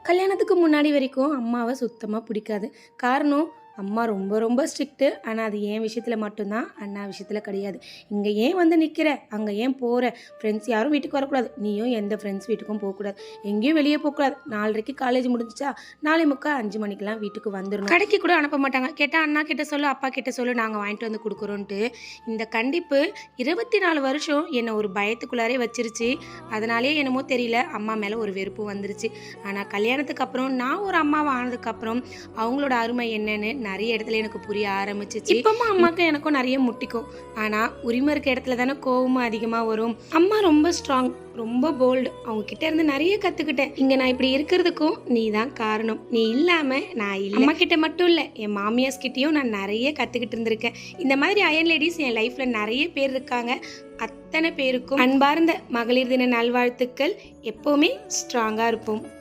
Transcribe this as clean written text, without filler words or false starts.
கல்யாணத்துக்கு முன்னாடி வரைக்கும் அம்மாவை சுத்தமாக பிடிக்காது. காரணம், அம்மா ரொம்ப ரொம்ப ஸ்ட்ரிக்ட்டு. ஆனால் அது என் விஷயத்தில் மட்டும்தான், அண்ணா விஷயத்தில் கிடையாது. இங்கே ஏன் வந்து நிற்கிற, அங்கே ஏன் போகிற, ஃப்ரெண்ட்ஸ் யாரும் வீட்டுக்கு வரக்கூடாது, நீயும் எந்த ஃப்ரெண்ட்ஸ் வீட்டுக்கும் போகக்கூடாது, எங்கேயும் வெளியே போகக்கூடாது, 4:30க்கு காலேஜ் முடிஞ்சிச்சா 4:45 5 மணிக்கெலாம் வீட்டுக்கு வந்துடணும். கடைக்கு கூட அனுப்ப மாட்டாங்க. கேட்டால் அண்ணா கிட்ட சொல்லு, அப்பா கிட்ட சொல்லு, நாங்கள் வாங்கிட்டு வந்து கொடுக்குறோன்ட்டு. இந்த கண்டிப்பு 24 வருஷம் என்னை ஒரு பயத்துக்குள்ளாரே வச்சிருச்சு. அதனாலே என்னமோ தெரியல, அம்மா மேலே ஒரு வெறுப்பு வந்துருச்சு. ஆனால் கல்யாணத்துக்கு அப்புறம் நான் ஒரு அம்மாவை ஆனதுக்கப்புறம் அவங்களோட அருமை என்னன்னு நிறைய இடத்துல எனக்கு புரிய ஆரம்பிச்சிச்சு. இப்பவும் அம்மாவுக்கு எனக்கும் நிறைய முட்டிக்கும். ஆனால் உரிமை இருக்க இடத்துல தானே கோவமும் அதிகமாக வரும். அம்மா ரொம்ப ஸ்ட்ராங், ரொம்ப போல்டு. அவங்க கிட்ட இருந்து நிறைய கற்றுக்கிட்டேன். இங்கே நான் இப்படி இருக்கிறதுக்கும் நீ தான் காரணம். நீ இல்லாமல் நான் இல்லை. அம்மா கிட்ட மட்டும் இல்லை, என் மாமியார்ஸ் கிட்டேயும் நான் நிறைய கற்றுக்கிட்டு இருந்திருக்கேன். இந்த மாதிரி அயன் லேடிஸ் என் லைஃப்பில் நிறைய பேர் இருக்காங்க. அத்தனை பேருக்கும் அன்பார்ந்த மகளிர் தின நல்வாழ்த்துக்கள். எப்போவுமே ஸ்ட்ராங்காக இருப்போம்.